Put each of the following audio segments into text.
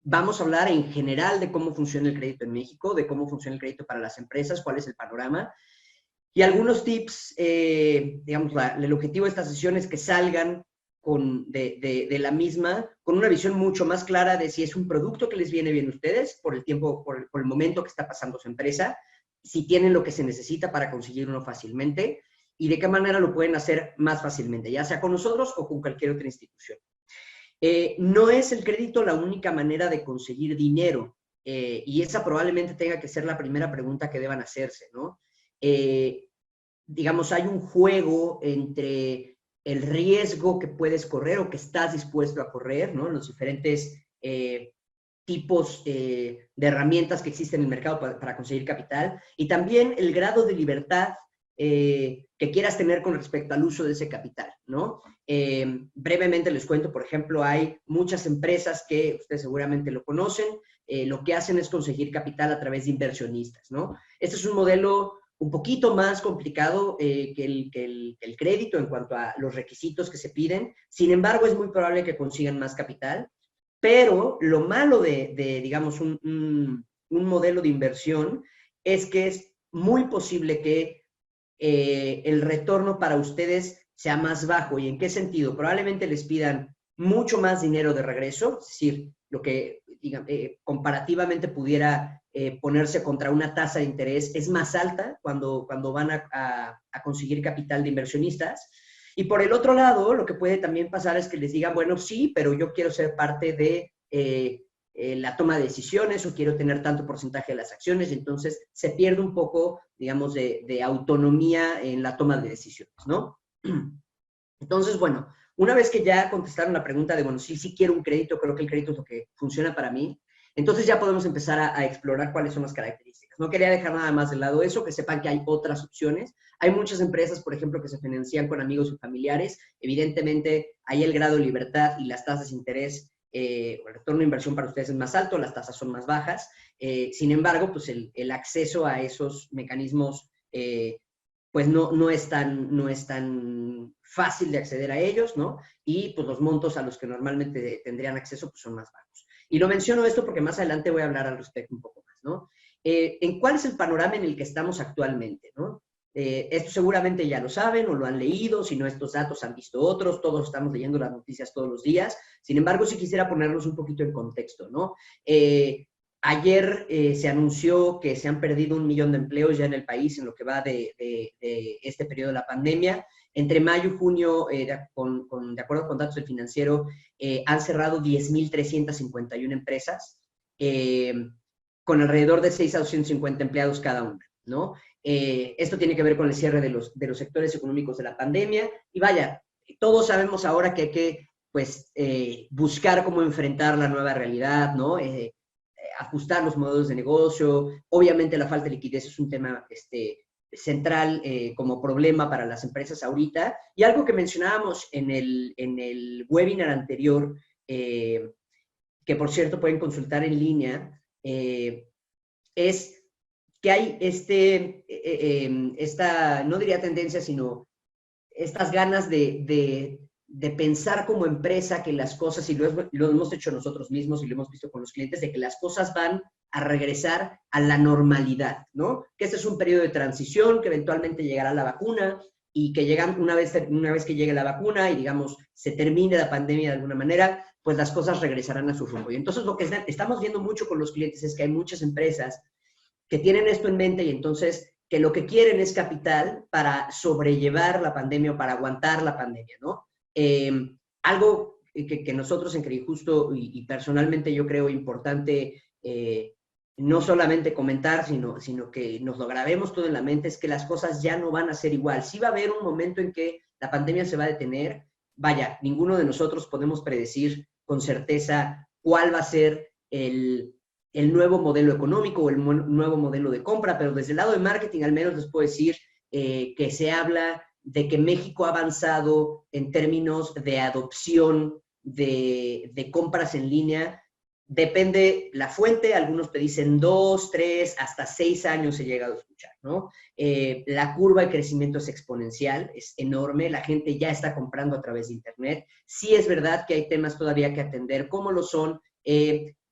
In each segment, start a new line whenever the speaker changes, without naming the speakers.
Vamos a hablar en general de cómo funciona el crédito en México, de cómo funciona el crédito para las empresas, cuál es el panorama. Y algunos tips, digamos, el objetivo de esta sesión es que salgan de la misma con una visión mucho más clara de si es un producto que les viene bien a ustedes por el tiempo, por el momento que está pasando su empresa, si tienen lo que se necesita para conseguir uno fácilmente y de qué manera lo pueden hacer más fácilmente, ya sea con nosotros o con cualquier otra institución. No es el crédito la única manera de conseguir dinero, y esa probablemente tenga que ser la primera pregunta que deban hacerse, ¿no? Digamos, hay un juego entre el riesgo que puedes correr o que estás dispuesto a correr, ¿no? Los diferentes tipos de herramientas que existen en el mercado para conseguir capital, y también el grado de libertad que quieras tener con respecto al uso de ese capital, ¿no? Brevemente les cuento, por ejemplo, hay muchas empresas que ustedes seguramente lo conocen, lo que hacen es conseguir capital a través de inversionistas, ¿no? Este es un modelo un poquito más complicado que el crédito en cuanto a los requisitos que se piden. Sin embargo, es muy probable que consigan más capital, pero lo malo de digamos, un modelo de inversión es que es muy posible que el retorno para ustedes sea más bajo. ¿Y en qué sentido? Probablemente les pidan mucho más dinero de regreso, es decir, lo que comparativamente pudiera ponerse contra una tasa de interés es más alta cuando van a conseguir capital de inversionistas. Y por el otro lado, lo que puede también pasar es que les digan, bueno, sí, pero yo quiero ser parte de la toma de decisiones o quiero tener tanto porcentaje de las acciones, y entonces se pierde un poco, digamos, de autonomía en la toma de decisiones, ¿no? Entonces, bueno, una vez que ya contestaron la pregunta de, bueno, sí quiero un crédito, creo que el crédito es lo que funciona para mí, entonces ya podemos empezar a explorar cuáles son las características. No quería dejar nada más de lado eso, que sepan que hay otras opciones. Hay muchas empresas, por ejemplo, que se financian con amigos y familiares. Evidentemente, ahí el grado de libertad y las tasas de interés, el retorno de inversión para ustedes es más alto, las tasas son más bajas. Sin embargo, pues el acceso a esos mecanismos pues no es tan fácil de acceder a ellos, ¿no? Y pues los montos a los que normalmente tendrían acceso pues son más bajos. Y lo menciono esto porque más adelante voy a hablar al respecto un poco más, ¿no? ¿En cuál es el panorama en el que estamos actualmente, ¿no? Esto seguramente ya lo saben o lo han leído, si no estos datos han visto otros, todos estamos leyendo las noticias todos los días. Sin embargo, sí quisiera ponerlos un poquito en contexto, ¿no? Ayer se anunció que se han perdido 1 millón de empleos ya en el país en lo que va de este periodo de la pandemia. Entre mayo y junio, de acuerdo con datos del Financiero, han cerrado 10,351 empresas, con alrededor de 6 a 250 empleados cada una, ¿no? Esto tiene que ver con el cierre de los sectores económicos de la pandemia. Y vaya, todos sabemos ahora que hay que pues, buscar cómo enfrentar la nueva realidad, ¿no? Ajustar los modelos de negocio. Obviamente la falta de liquidez es un tema central como problema para las empresas ahorita. Y algo que mencionábamos en el webinar anterior, que por cierto pueden consultar en línea, es que hay esta, no diría tendencia, sino estas ganas de pensar como empresa que las cosas, y lo hemos hecho nosotros mismos y lo hemos visto con los clientes, de que las cosas van a regresar a la normalidad, ¿no? Que este es un periodo de transición, que eventualmente llegará la vacuna, y que una vez que llegue la vacuna y, digamos, se termine la pandemia de alguna manera, pues las cosas regresarán a su rumbo. Y entonces lo que estamos viendo mucho con los clientes es que hay muchas empresas que tienen esto en mente, y entonces que lo que quieren es capital para sobrellevar la pandemia o para aguantar la pandemia, ¿no? Algo que nosotros en Credijusto y personalmente yo creo importante no solamente comentar, sino que nos lo grabemos todo en la mente, es que las cosas ya no van a ser igual. Sí va a haber un momento en que la pandemia se va a detener. Vaya, ninguno de nosotros podemos predecir con certeza cuál va a ser el nuevo modelo económico o el nuevo modelo de compra, pero desde el lado de marketing al menos les puedo decir que se habla de que México ha avanzado en términos de adopción de compras en línea. Depende la fuente, algunos te dicen 2, 3, hasta 6 años he llegado a escuchar, ¿no? La curva de crecimiento es exponencial, es enorme, la gente ya está comprando a través de Internet. Sí es verdad que hay temas todavía que atender, como lo son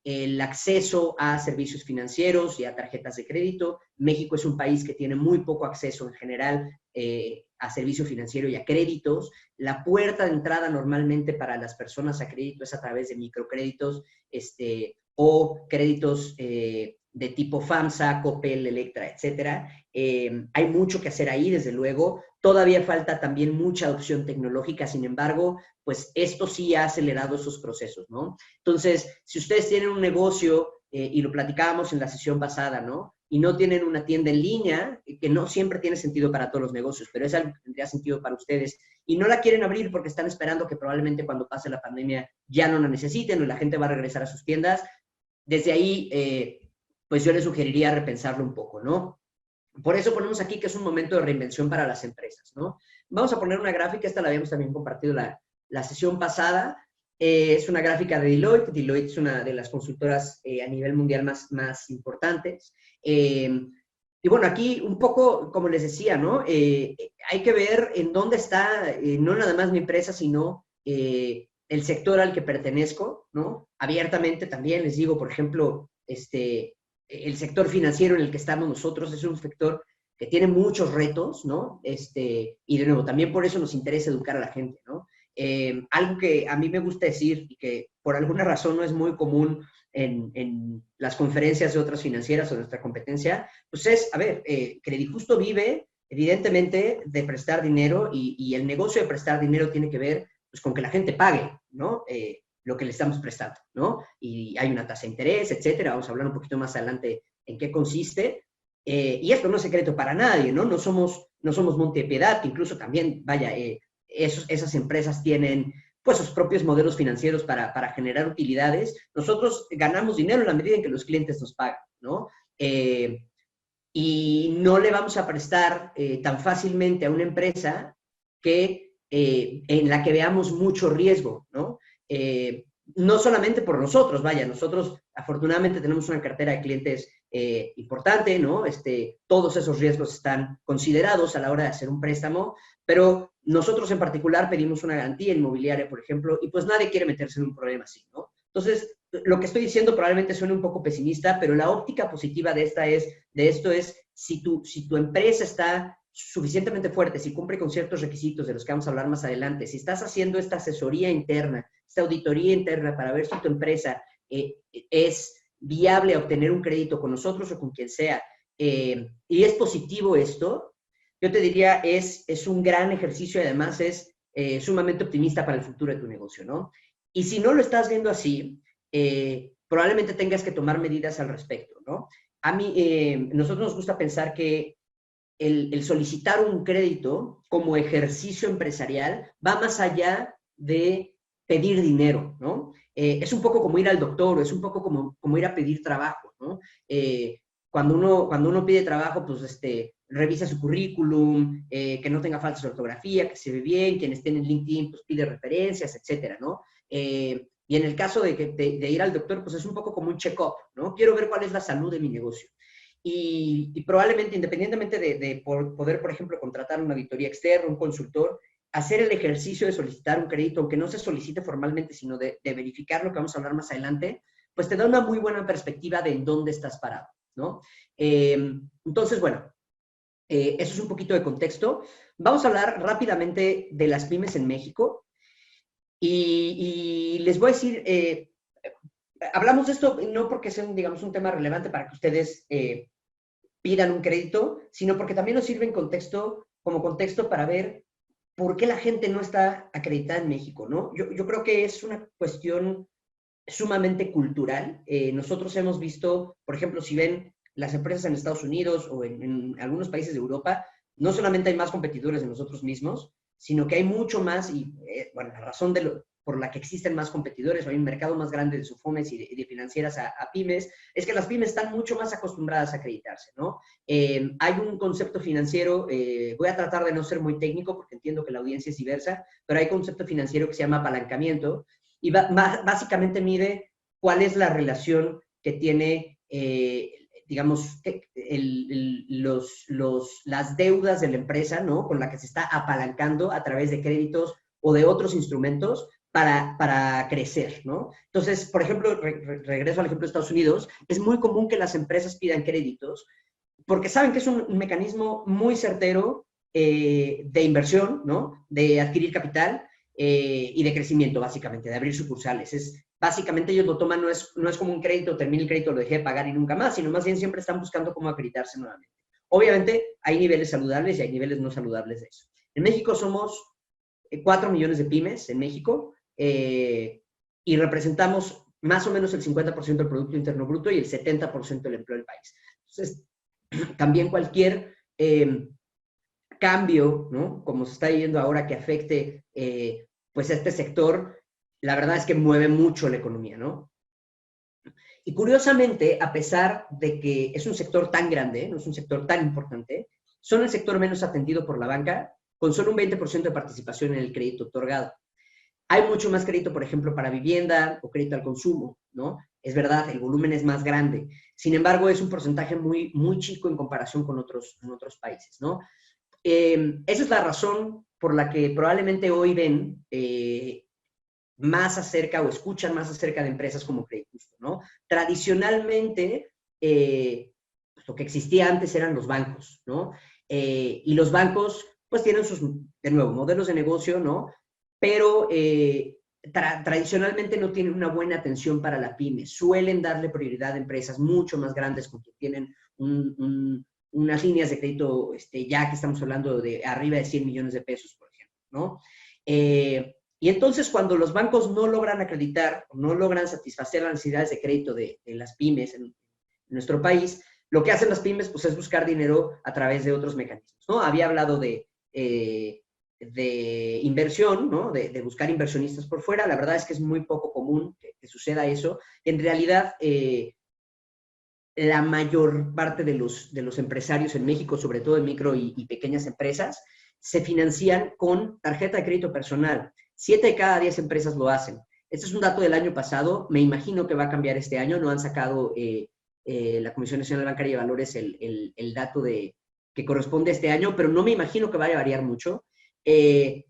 el acceso a servicios financieros y a tarjetas de crédito. México es un país que tiene muy poco acceso en general a servicio financiero y a créditos. La puerta de entrada normalmente para las personas a crédito es a través de microcréditos o créditos de tipo FAMSA, Coppel, Electra, etcétera. Hay mucho que hacer ahí, desde luego. Todavía falta también mucha adopción tecnológica, sin embargo, pues esto sí ha acelerado esos procesos, ¿no? Entonces, si ustedes tienen un negocio, y lo platicábamos en la sesión pasada, ¿no? Y no tienen una tienda en línea, que no siempre tiene sentido para todos los negocios, pero es algo que tendría sentido para ustedes, y no la quieren abrir porque están esperando que probablemente cuando pase la pandemia ya no la necesiten o la gente va a regresar a sus tiendas, desde ahí, pues yo les sugeriría repensarlo un poco, ¿no? Por eso ponemos aquí que es un momento de reinvención para las empresas, ¿no? Vamos a poner una gráfica, esta la habíamos también compartido la sesión pasada. Es una gráfica de Deloitte. Deloitte es una de las consultoras a nivel mundial más importantes. Y bueno, aquí un poco, como les decía, ¿no? Hay que ver en dónde está, no nada más mi empresa, sino el sector al que pertenezco, ¿no? Abiertamente también les digo, por ejemplo, el sector financiero en el que estamos nosotros es un sector que tiene muchos retos, ¿no? Y de nuevo, también por eso nos interesa educar a la gente, ¿no? Algo que a mí me gusta decir y que por alguna razón no es muy común en las conferencias de otras financieras o de nuestra competencia, pues es, a ver, Credijusto vive evidentemente de prestar dinero y el negocio de prestar dinero tiene que ver pues, con que la gente pague, ¿no? Lo que le estamos prestando, ¿no? Y hay una tasa de interés, etcétera. Vamos a hablar un poquito más adelante en qué consiste. Y esto no es secreto para nadie, ¿no? No somos Montepiedad, que incluso también, vaya, esas empresas tienen pues sus propios modelos financieros para generar utilidades. Nosotros ganamos dinero en la medida en que los clientes nos pagan, ¿no? Y no le vamos a prestar tan fácilmente a una empresa en la que veamos mucho riesgo, ¿no? No solamente por nosotros, vaya, nosotros afortunadamente tenemos una cartera de clientes importante, ¿no? Todos esos riesgos están considerados a la hora de hacer un préstamo, pero nosotros en particular pedimos una garantía inmobiliaria, por ejemplo, y pues nadie quiere meterse en un problema así, ¿no? Entonces, lo que estoy diciendo probablemente suene un poco pesimista, pero la óptica positiva de esto es si tu empresa está suficientemente fuerte, si cumple con ciertos requisitos de los que vamos a hablar más adelante, si estás haciendo esta asesoría interna, esta auditoría interna para ver si tu empresa es viable a obtener un crédito con nosotros o con quien sea, y es positivo esto, yo te diría es un gran ejercicio y además es sumamente optimista para el futuro de tu negocio, ¿no? Y si no lo estás viendo así, probablemente tengas que tomar medidas al respecto, ¿no? A mí, nosotros nos gusta pensar que el solicitar un crédito como ejercicio empresarial va más allá de pedir dinero, ¿no? Es un poco como ir al doctor, es un poco como ir a pedir trabajo, ¿no? Cuando uno pide trabajo, pues revisa su currículum, que no tenga faltas de ortografía, que se ve bien, quien esté en el LinkedIn, pues pide referencias, etcétera, ¿no? Y en el caso de ir al doctor, pues es un poco como un check-up, ¿no? Quiero ver cuál es la salud de mi negocio. Y probablemente, independientemente de poder, por ejemplo, contratar una auditoría externa, un consultor, hacer el ejercicio de solicitar un crédito, aunque no se solicite formalmente, sino de verificar lo que vamos a hablar más adelante, pues te da una muy buena perspectiva de en dónde estás parado, ¿no? Entonces, bueno, eso es un poquito de contexto. Vamos a hablar rápidamente de las pymes en México. Y les voy a decir, hablamos de esto no porque sea, digamos, un tema relevante para que ustedes pidan un crédito, sino porque también nos sirve como contexto para ver por qué la gente no está acreditada en México, ¿no? Yo creo que es una cuestión sumamente cultural. Nosotros hemos visto, por ejemplo, si ven las empresas en Estados Unidos o en algunos países de Europa, no solamente hay más competidores de nosotros mismos, sino que hay mucho más, y bueno, la razón por la que existen más competidores, o hay un mercado más grande de SUFOMES y de financieras a pymes, es que las pymes están mucho más acostumbradas a acreditarse, ¿no? Hay un concepto financiero, voy a tratar de no ser muy técnico porque entiendo que la audiencia es diversa, pero hay un concepto financiero que se llama apalancamiento y básicamente mide cuál es la relación que tiene, digamos, las deudas de la empresa, ¿no? Con la que se está apalancando a través de créditos o de otros instrumentos para crecer, ¿no? Entonces, por ejemplo, regreso al ejemplo de Estados Unidos, es muy común que las empresas pidan créditos porque saben que es un mecanismo muy certero de inversión, ¿no? De adquirir capital y de crecimiento, básicamente, de abrir sucursales. Básicamente ellos lo toman, no es como un crédito, termina el crédito, lo dejé de pagar y nunca más, sino más bien siempre están buscando cómo acreditarse nuevamente. Obviamente hay niveles saludables y hay niveles no saludables de eso. En México somos 4 millones de pymes en México y representamos más o menos el 50% del Producto Interno Bruto y el 70% del empleo del país. Entonces, también cualquier cambio, ¿no? Como se está yendo ahora que afecte pues a este sector, la verdad es que mueve mucho la economía, ¿no? Y curiosamente, a pesar de que es un sector tan grande, no es un sector tan importante, son el sector menos atendido por la banca, con solo un 20% de participación en el crédito otorgado. Hay mucho más crédito, por ejemplo, para vivienda o crédito al consumo, ¿no? Es verdad, el volumen es más grande. Sin embargo, es un porcentaje muy, muy chico en comparación con otros países, ¿no? Esa es la razón por la que probablemente hoy ven más acerca o escuchan más acerca de empresas como Credit Justo, ¿no? Tradicionalmente, pues lo que existía antes eran los bancos, ¿no? Y los bancos, pues tienen sus, de nuevo, modelos de negocio, ¿no? Pero tradicionalmente no tienen una buena atención para la pyme. Suelen darle prioridad a empresas mucho más grandes con que tienen unas líneas de crédito, ya que estamos hablando de arriba de 100 millones de pesos, por ejemplo, ¿no? Y entonces cuando los bancos no logran acreditar, no logran satisfacer las necesidades de crédito de las pymes en nuestro país, lo que hacen las pymes pues, es buscar dinero a través de otros mecanismos, ¿no? Había hablado de inversión, ¿no? De buscar inversionistas por fuera. La verdad es que es muy poco común que suceda eso. En realidad, la mayor parte de los empresarios en México, sobre todo en micro y pequeñas empresas, se financian con tarjeta de crédito personal. 7 de cada 10 empresas lo hacen. Este es un dato del año pasado. Me imagino que va a cambiar este año. No han sacado la Comisión Nacional Bancaria de Valores el dato que corresponde a este año, pero no me imagino que vaya a variar mucho. Y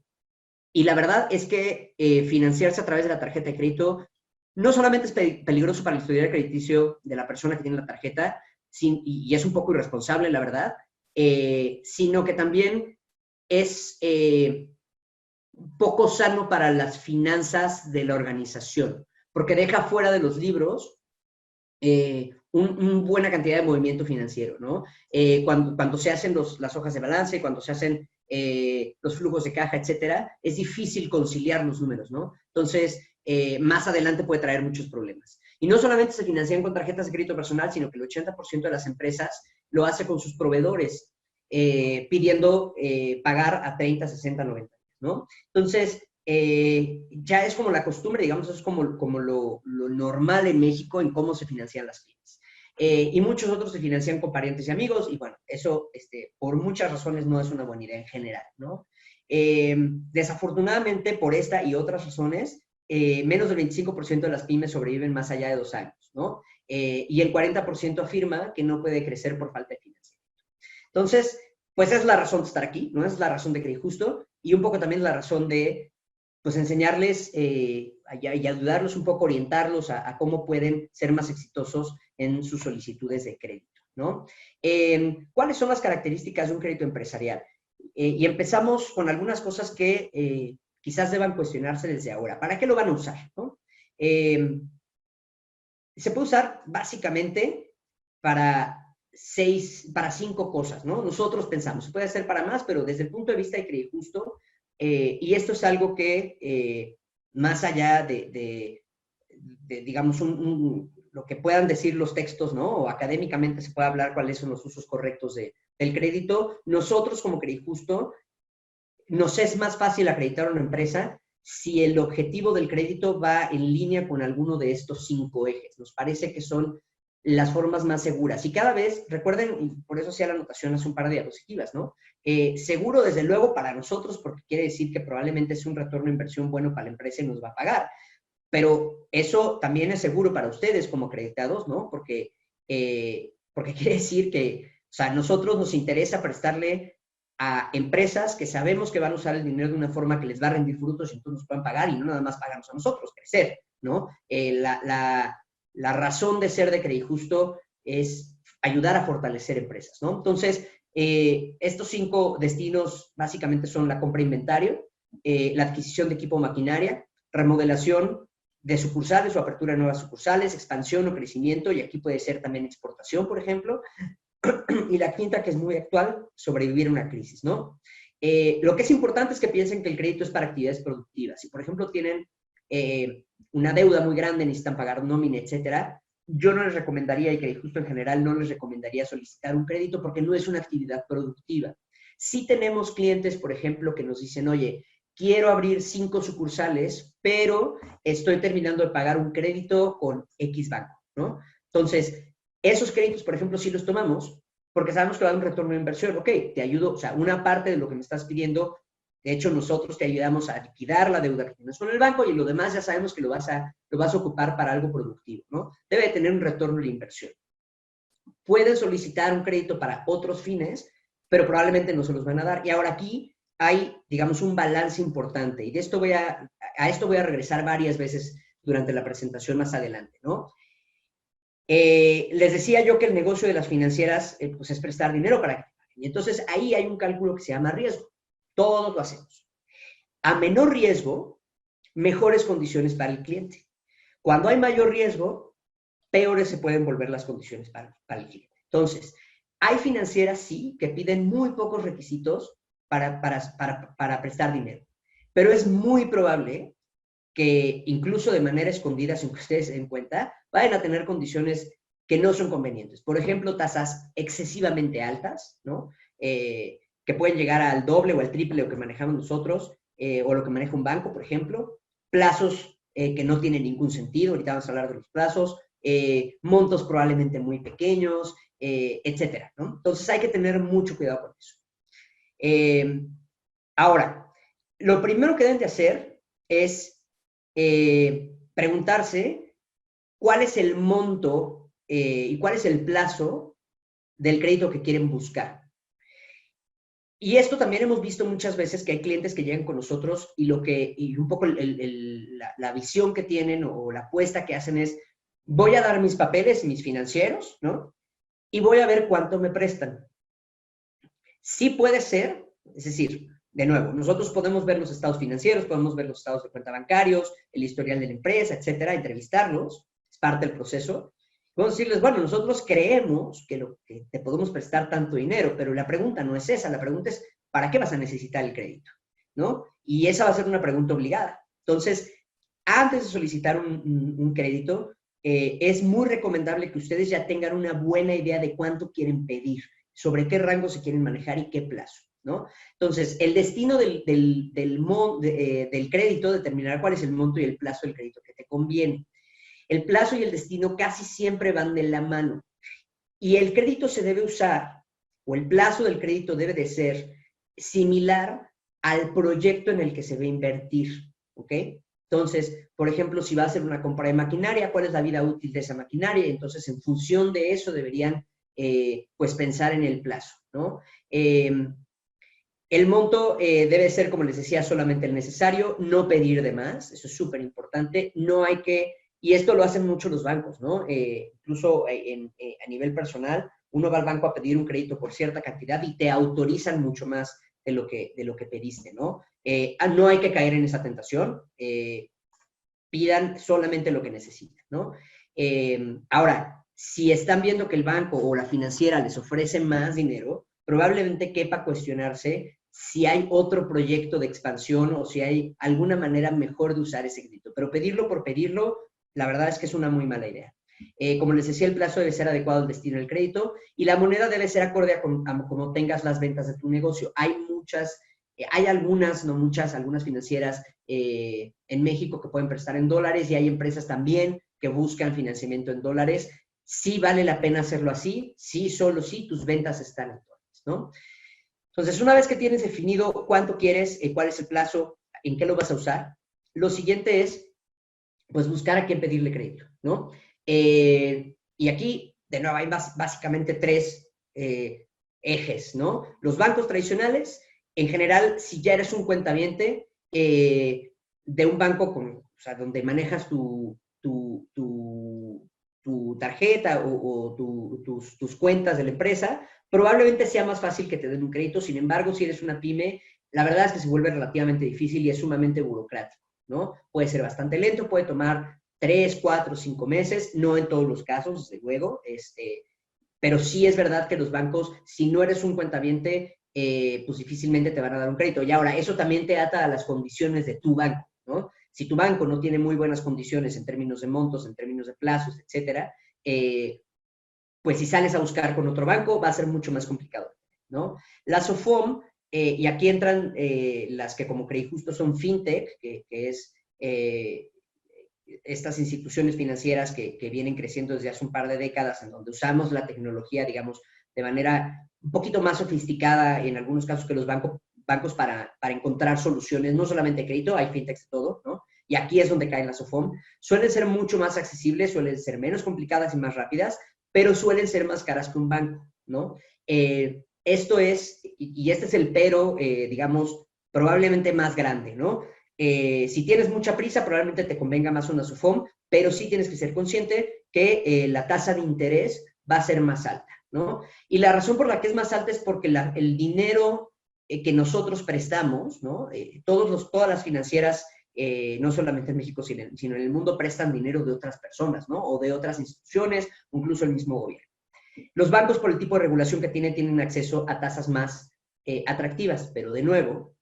la verdad es que financiarse a través de la tarjeta de crédito no solamente es peligroso para el historial crediticio de la persona que tiene la tarjeta, y es un poco irresponsable, la verdad, sino que también es poco sano para las finanzas de la organización, porque deja fuera de los libros una buena cantidad de movimiento financiero, ¿no? Cuando se hacen las hojas de balance, cuando se hacen los flujos de caja, etcétera, es difícil conciliar los números, ¿no? Entonces, más adelante puede traer muchos problemas. Y no solamente se financian con tarjetas de crédito personal, sino que el 80% de las empresas lo hace con sus proveedores, pidiendo pagar a 30, 60, 90, ¿no? Entonces, ya es como la costumbre, digamos, es como lo normal en México en cómo se financian las pymes. Y muchos otros se financian con parientes y amigos, y bueno, eso por muchas razones no es una buena idea en general, ¿no? Desafortunadamente, por esta y otras razones, menos del 25% de las pymes sobreviven más allá de 2 años, ¿no? Y el 40% afirma que no puede crecer por falta de financiamiento. Entonces, pues es la razón de estar aquí, ¿no? Es la razón de Credit Justo y un poco también la razón de, pues, enseñarles y ayudarlos un poco, orientarlos a cómo pueden ser más exitosos en sus solicitudes de crédito, ¿no? ¿Cuáles son las características de un crédito empresarial? Y empezamos con algunas cosas que quizás deban cuestionarse desde ahora. ¿Para qué lo van a usar, no? Se puede usar básicamente para 5 cosas, ¿no? Nosotros pensamos, se puede hacer para más, pero desde el punto de vista de Credit Justo, y esto es algo que más allá de digamos, lo que puedan decir los textos, ¿no? O académicamente se puede hablar cuáles son los usos correctos del crédito. Nosotros, como Credit Justo, nos es más fácil acreditar a una empresa si el objetivo del crédito va en línea con alguno de estos 5 ejes. Nos parece que son las formas más seguras. Y cada vez, recuerden, y por eso hacía la anotación hace un par de diapositivas, ¿no? Seguro, desde luego, para nosotros, porque quiere decir que probablemente es un retorno de inversión bueno para la empresa y nos va a pagar. Pero eso también es seguro para ustedes como acreditados, ¿no? Porque quiere decir que, o sea, a nosotros nos interesa prestarle a empresas que sabemos que van a usar el dinero de una forma que les va a rendir frutos y entonces nos puedan pagar y no nada más pagarnos a nosotros, crecer, ¿no? La razón de ser de Credijusto es ayudar a fortalecer empresas, ¿no? Entonces, estos 5 destinos básicamente son la compra de inventario, la adquisición de equipo o maquinaria, remodelación de sucursales o apertura de nuevas sucursales, expansión o crecimiento, y aquí puede ser también exportación, por ejemplo. Y la quinta, que es muy actual, sobrevivir a una crisis, ¿no? Lo que es importante es que piensen que el crédito es para actividades productivas. Si, por ejemplo, tienen una deuda muy grande, necesitan pagar nómina, etcétera, yo no les recomendaría, y Credijusto en general no les recomendaría solicitar un crédito porque no es una actividad productiva. Sí tenemos clientes, por ejemplo, que nos dicen, oye, quiero abrir 5 sucursales, pero estoy terminando de pagar un crédito con X banco, ¿no? Entonces, esos créditos, por ejemplo, sí los tomamos porque sabemos que va a dar un retorno de inversión. Ok, te ayudo, o sea, una parte de lo que me estás pidiendo, de hecho, nosotros te ayudamos a liquidar la deuda que tienes con el banco y lo demás ya sabemos que lo vas a ocupar para algo productivo, ¿no? Debe tener un retorno de inversión. Pueden solicitar un crédito para otros fines, pero probablemente no se los van a dar. Y ahora aquí hay, digamos, un balance importante. Y de esto a esto voy a regresar varias veces durante la presentación más adelante, ¿no? Les decía yo que el negocio de las financieras pues es prestar dinero para que te paguen. Y entonces ahí hay un cálculo que se llama riesgo. Todos lo hacemos. A menor riesgo, mejores condiciones para el cliente. Cuando hay mayor riesgo, peores se pueden volver las condiciones para el cliente. Entonces, hay financieras, sí, que piden muy pocos requisitos para prestar dinero. Pero es muy probable que incluso de manera escondida, sin que ustedes se den cuenta, vayan a tener condiciones que no son convenientes. Por ejemplo, tasas excesivamente altas, ¿no? Que pueden llegar al doble o al triple de lo que manejamos nosotros, o lo que maneja un banco, por ejemplo. Plazos que no tienen ningún sentido, ahorita vamos a hablar de los plazos, montos probablemente muy pequeños, etcétera, ¿no? Entonces hay que tener mucho cuidado con eso. Ahora, lo primero que deben de hacer es preguntarse cuál es el monto y cuál es el plazo del crédito que quieren buscar. Y esto también hemos visto muchas veces que hay clientes que llegan con nosotros y un poco la visión que tienen o la apuesta que hacen es, voy a dar mis papeles, mis financieros, ¿no? Y voy a ver cuánto me prestan. Sí puede ser, es decir, de nuevo, nosotros podemos ver los estados financieros, podemos ver los estados de cuenta bancarios, el historial de la empresa, etcétera, entrevistarlos, es parte del proceso. Podemos decirles, bueno, nosotros creemos que te podemos prestar tanto dinero, pero la pregunta no es esa, la pregunta es, ¿para qué vas a necesitar el crédito? ¿No? Y esa va a ser una pregunta obligada. Entonces, antes de solicitar un crédito, es muy recomendable que ustedes ya tengan una buena idea de cuánto quieren pedir, sobre qué rango se quieren manejar y qué plazo, ¿no? Entonces, el destino del crédito determinará cuál es el monto y el plazo del crédito que te conviene. El plazo y el destino casi siempre van de la mano. Y el crédito se debe usar, o el plazo del crédito debe de ser similar al proyecto en el que se va a invertir, ¿ok? Entonces, por ejemplo, si va a ser una compra de maquinaria, ¿cuál es la vida útil de esa maquinaria? Entonces, en función de eso deberían pues pensar en el plazo, ¿no? El monto debe ser, como les decía, solamente el necesario, no pedir de más, eso es súper importante, no hay que, y esto lo hacen mucho los bancos, ¿no? Incluso a nivel personal, uno va al banco a pedir un crédito por cierta cantidad y te autorizan mucho más de lo que pediste, ¿no? No hay que caer en esa tentación, pidan solamente lo que necesitan, ¿no? Ahora, si están viendo que el banco o la financiera les ofrece más dinero, probablemente quepa cuestionarse si hay otro proyecto de expansión o si hay alguna manera mejor de usar ese crédito. Pero pedirlo por pedirlo, la verdad es que es una muy mala idea. Como les decía, el plazo debe ser adecuado al destino del crédito y la moneda debe ser acorde a como tengas las ventas de tu negocio. Hay algunas, no muchas, algunas financieras en México que pueden prestar en dólares y hay empresas también que buscan financiamiento en dólares. Sí vale la pena hacerlo así, sí, solo si tus ventas están en dólares, ¿no? Entonces, una vez que tienes definido cuánto quieres, cuál es el plazo, en qué lo vas a usar, lo siguiente es, pues, buscar a quién pedirle crédito, ¿no? Y aquí, de nuevo, hay básicamente tres ejes, ¿no? Los bancos tradicionales, en general, si ya eres un cuentaviente de un banco o sea, donde manejas tu tarjeta o tus cuentas de la empresa, probablemente sea más fácil que te den un crédito. Sin embargo, si eres una pyme, la verdad es que se vuelve relativamente difícil y es sumamente burocrático, ¿no? Puede ser bastante lento, puede tomar 3, 4, 5 meses, no en todos los casos, desde luego, pero sí es verdad que los bancos, si no eres un cuentaviente, pues difícilmente te van a dar un crédito. Y ahora, eso también te ata a las condiciones de tu banco, ¿no? Si tu banco no tiene muy buenas condiciones en términos de montos, en términos de plazos, etcétera, pues si sales a buscar con otro banco va a ser mucho más complicado, ¿no? La SOFOM, y aquí entran las que como creí justo son fintech, que es estas instituciones financieras que vienen creciendo desde hace un par de décadas, en donde usamos la tecnología, digamos, de manera un poquito más sofisticada, en algunos casos que los bancos para encontrar soluciones, no solamente crédito, hay fintechs de todo, ¿no? Y aquí es donde cae la SOFOM. Suelen ser mucho más accesibles, suelen ser menos complicadas y más rápidas, pero suelen ser más caras que un banco, ¿no? Esto es, y este es el pero, digamos, probablemente más grande, ¿no? Si tienes mucha prisa, probablemente te convenga más una SOFOM, pero sí tienes que ser consciente que la tasa de interés va a ser más alta, ¿no? Y la razón por la que es más alta es porque el dinero que nosotros prestamos, ¿no? Todas las financieras, no solamente en México, sino en el mundo, prestan dinero de otras personas, ¿no? O de otras instituciones, o incluso el mismo gobierno. Los bancos, por el tipo de regulación que tienen acceso a tasas más atractivas, pero de nuevo,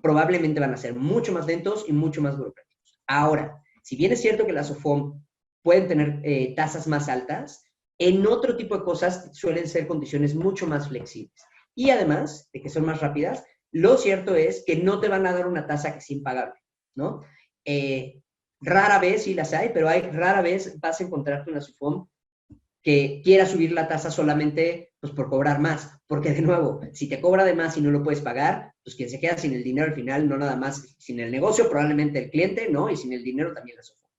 probablemente van a ser mucho más lentos y mucho más burocráticos. Ahora, si bien es cierto que las SOFOM pueden tener tasas más altas, en otro tipo de cosas suelen ser condiciones mucho más flexibles. Y además de que son más rápidas, lo cierto es que no te van a dar una tasa que es impagable, ¿no? Rara vez sí las hay, pero rara vez vas a encontrarte una SOFOM que quiera subir la tasa solamente pues, por cobrar más. Porque, de nuevo, si te cobra de más y no lo puedes pagar, pues quien se queda sin el dinero al final, no nada más sin el negocio, probablemente el cliente, ¿no? Y sin el dinero también la SOFOM.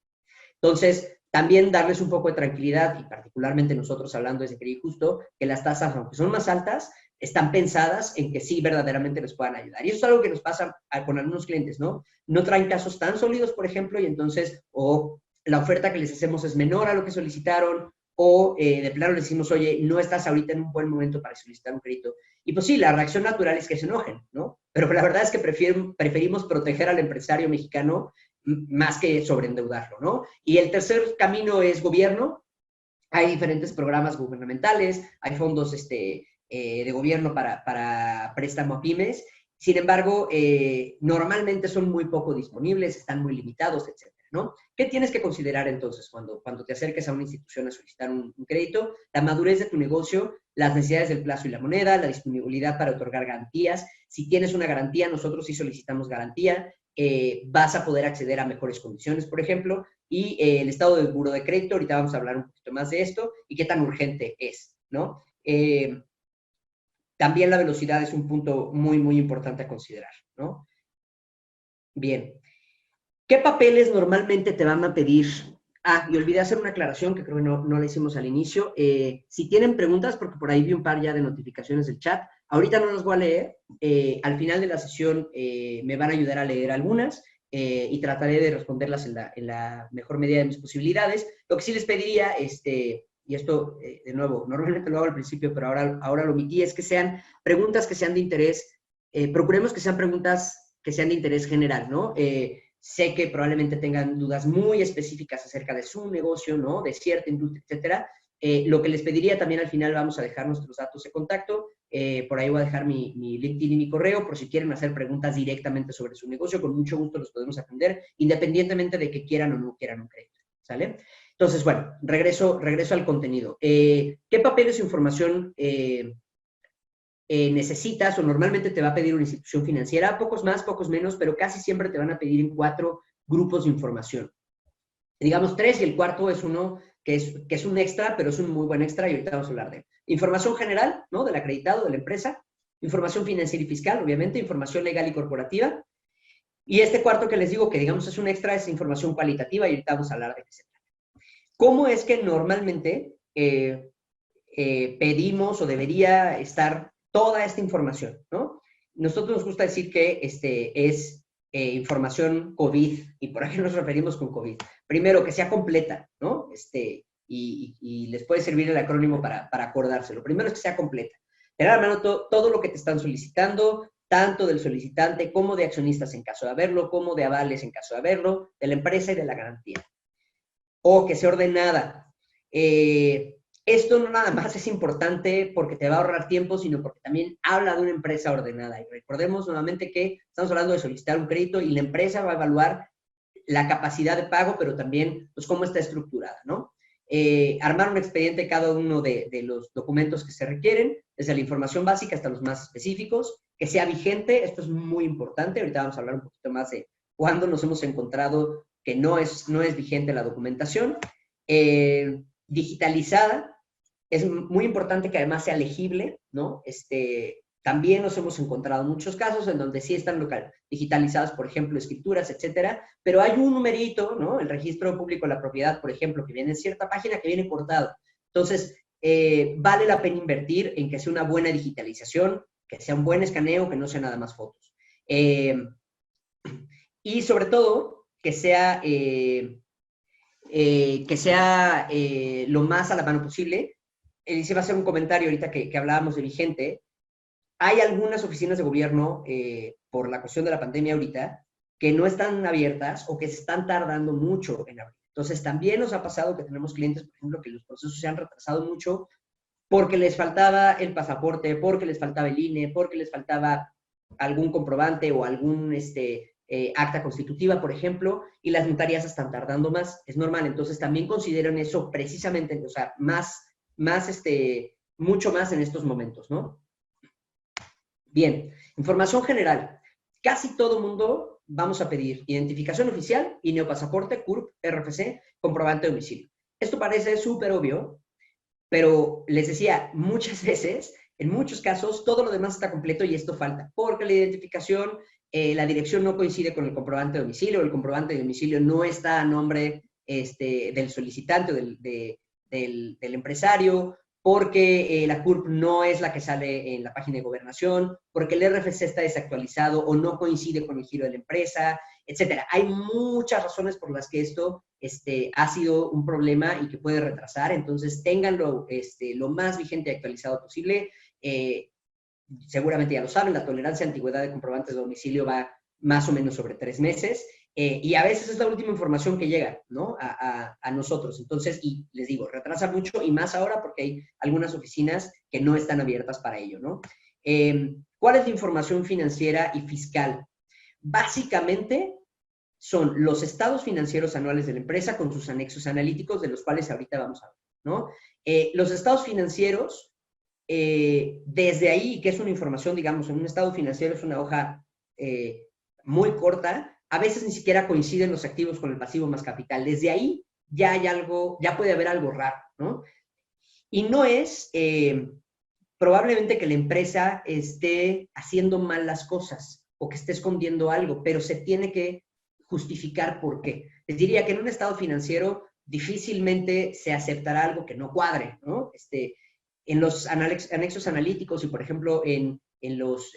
Entonces, también darles un poco de tranquilidad, y particularmente nosotros hablando de Crédito Justo, que las tasas, aunque son más altas, están pensadas en que sí verdaderamente les puedan ayudar. Y eso es algo que nos pasa con algunos clientes, ¿no? No traen casos tan sólidos, por ejemplo, y entonces, o la oferta que les hacemos es menor a lo que solicitaron, o de plano les decimos, oye, no estás ahorita en un buen momento para solicitar un crédito. Y pues sí, la reacción natural es que se enojen, ¿no? Pero la verdad es que preferimos proteger al empresario mexicano más que sobreendeudarlo, ¿no? Y el tercer camino es gobierno. Hay diferentes programas gubernamentales, hay fondos de gobierno para préstamo a pymes. Sin embargo, normalmente son muy poco disponibles, están muy limitados, etcétera, ¿no? ¿Qué tienes que considerar entonces cuando te acerques a una institución a solicitar un crédito? La madurez de tu negocio, las necesidades del plazo y la moneda, la disponibilidad para otorgar garantías. Si tienes una garantía, nosotros sí solicitamos garantía. Vas a poder acceder a mejores condiciones, por ejemplo, y el estado del buro de crédito, ahorita vamos a hablar un poquito más de esto, y qué tan urgente es, ¿no? También la velocidad es un punto muy, muy importante a considerar, ¿no? Bien. ¿Qué papeles normalmente te van a pedir? Ah, y olvidé hacer una aclaración que creo que no la hicimos al inicio. Si tienen preguntas, porque por ahí vi un par ya de notificaciones del chat, ahorita no las voy a leer. Al final de la sesión me van a ayudar a leer algunas y trataré de responderlas en la mejor medida de mis posibilidades. Lo que sí les pediría, y esto, de nuevo, normalmente lo hago al principio, pero ahora lo omití, es que sean preguntas que sean de interés, procuremos que sean preguntas que sean de interés general, ¿no? Sé que probablemente tengan dudas muy específicas acerca de su negocio, ¿no? De cierta industria, etcétera. Lo que les pediría también al final, vamos a dejar nuestros datos de contacto. Por ahí voy a dejar mi LinkedIn y mi correo, por si quieren hacer preguntas directamente sobre su negocio, con mucho gusto los podemos atender, independientemente de que quieran o no quieran un crédito, ¿sale? Entonces, bueno, regreso al contenido. ¿Qué papeles o información necesitas o normalmente te va a pedir una institución financiera? Pocos más, pocos menos, pero casi siempre te van a pedir en 4 grupos de información. Digamos 3, y el cuarto es uno que es un extra, pero es un muy buen extra, y ahorita vamos a hablar de él. Información general, ¿no? Del acreditado, de la empresa. Información financiera y fiscal, obviamente. Información legal y corporativa. Y este cuarto que les digo, que digamos es un extra, es información cualitativa, y ahorita vamos a hablar de qué se trata. ¿Cómo es que normalmente pedimos o debería estar toda esta información, ¿no? Nosotros nos gusta decir que es información COVID, y por aquí nos referimos con COVID. Primero, que sea completa, ¿no? Y les puede servir el acrónimo para acordarse. Lo primero es que sea completa. Tener a mano todo lo que te están solicitando, tanto del solicitante como de accionistas en caso de haberlo, como de avales en caso de haberlo, de la empresa y de la garantía. O que sea ordenada. Esto no nada más es importante porque te va a ahorrar tiempo, sino porque también habla de una empresa ordenada. Y recordemos nuevamente que estamos hablando de solicitar un crédito y la empresa va a evaluar la capacidad de pago, pero también pues, cómo está estructurada, ¿no? Armar un expediente cada uno de los documentos que se requieren, desde la información básica hasta los más específicos, que sea vigente, esto es muy importante, ahorita vamos a hablar un poquito más de cuándo nos hemos encontrado que no es vigente la documentación, digitalizada, es muy importante que además sea legible, ¿no? También nos hemos encontrado muchos casos en donde sí están digitalizadas, por ejemplo, escrituras, etcétera, pero hay un numerito, ¿no? El registro público de la propiedad, por ejemplo, que viene en cierta página que viene cortado. Entonces, vale la pena invertir en que sea una buena digitalización, que sea un buen escaneo, que no sea nada más fotos. Y sobre todo, que sea lo más a la mano posible. Se va a hacer un comentario ahorita que hablábamos de vigente. Hay algunas oficinas de gobierno, por la cuestión de la pandemia ahorita, que no están abiertas o que se están tardando mucho en abrir. Entonces, también nos ha pasado que tenemos clientes, por ejemplo, que los procesos se han retrasado mucho porque les faltaba el pasaporte, porque les faltaba el INE, porque les faltaba algún comprobante o algún acta constitutiva, por ejemplo, y las notarías están tardando más. Es normal. Entonces, también consideran eso precisamente, o sea, mucho más en estos momentos, ¿no? Bien, información general. Casi todo mundo vamos a pedir identificación oficial, INE o pasaporte, CURP, RFC, comprobante de domicilio. Esto parece súper obvio, pero les decía, muchas veces, en muchos casos, todo lo demás está completo y esto falta, porque la identificación, la dirección no coincide con el comprobante de domicilio, el comprobante de domicilio no está a nombre del solicitante o del empresario, porque la CURP no es la que sale en la página de gobernación, porque el RFC está desactualizado o no coincide con el giro de la empresa, etcétera. Hay muchas razones por las que esto ha sido un problema y que puede retrasar, entonces ténganlo lo más vigente y actualizado posible. Seguramente ya lo saben, la tolerancia a antigüedad de comprobantes de domicilio va más o menos sobre 3 meses, y a veces es la última información que llega, ¿no? a nosotros. Entonces, y les digo, retrasa mucho y más ahora porque hay algunas oficinas que no están abiertas para ello, ¿no? ¿Cuál es la información financiera y fiscal? Básicamente son los estados financieros anuales de la empresa con sus anexos analíticos, de los cuales ahorita vamos a ver, ¿no? Los estados financieros, desde ahí, que es una información, digamos, en un estado financiero es una hoja muy corta, a veces ni siquiera coinciden los activos con el pasivo más capital. Desde ahí ya hay algo, ya puede haber algo raro, ¿no? Y no es probablemente que la empresa esté haciendo mal las cosas o que esté escondiendo algo, pero se tiene que justificar por qué. Les diría que en un estado financiero difícilmente se aceptará algo que no cuadre, ¿no? En los anexos analíticos y, por ejemplo, en los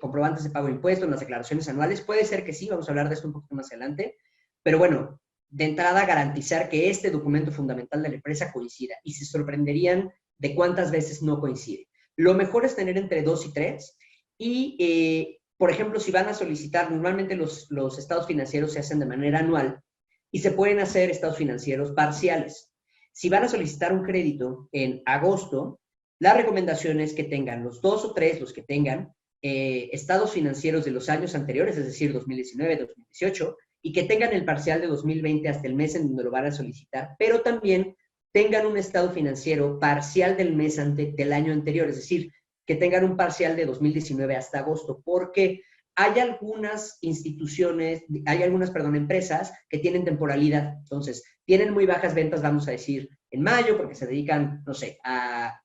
comprobantes de pago de impuestos, en las declaraciones anuales, puede ser que sí, vamos a hablar de esto un poquito más adelante, pero bueno, de entrada garantizar que este documento fundamental de la empresa coincida, y se sorprenderían de cuántas veces no coincide. Lo mejor es tener entre 2 y 3, y por ejemplo, si van a solicitar, normalmente los estados financieros se hacen de manera anual, y se pueden hacer estados financieros parciales. Si van a solicitar un crédito en agosto, la recomendación es que tengan los 2 o 3, los que tengan, estados financieros de los años anteriores, es decir, 2019, 2018, y que tengan el parcial de 2020 hasta el mes en donde lo van a solicitar, pero también tengan un estado financiero parcial del mes del año anterior, es decir, que tengan un parcial de 2019 hasta agosto, porque hay algunas instituciones, empresas que tienen temporalidad. Entonces, tienen muy bajas ventas, vamos a decir, en mayo, porque se dedican, no sé, a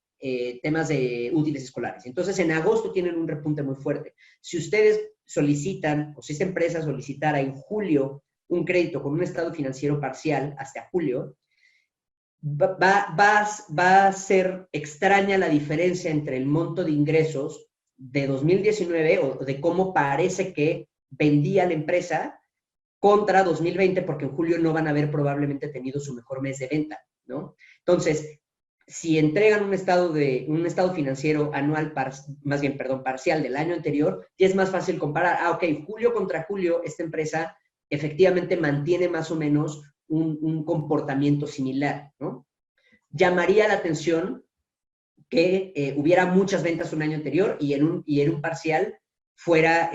temas de útiles escolares. Entonces, en agosto tienen un repunte muy fuerte. Si ustedes solicitan, o si esta empresa solicitara en julio un crédito con un estado financiero parcial hasta julio, va a ser extraña la diferencia entre el monto de ingresos de 2019 o de cómo parece que vendía la empresa contra 2020, porque en julio no van a haber probablemente tenido su mejor mes de venta, ¿no? Entonces, si entregan un estado financiero anual, más bien, perdón, parcial del año anterior, ya es más fácil comparar. Ok, julio contra julio, esta empresa efectivamente mantiene más o menos un comportamiento similar, ¿no? Llamaría la atención que hubiera muchas ventas un año anterior y en un parcial fuera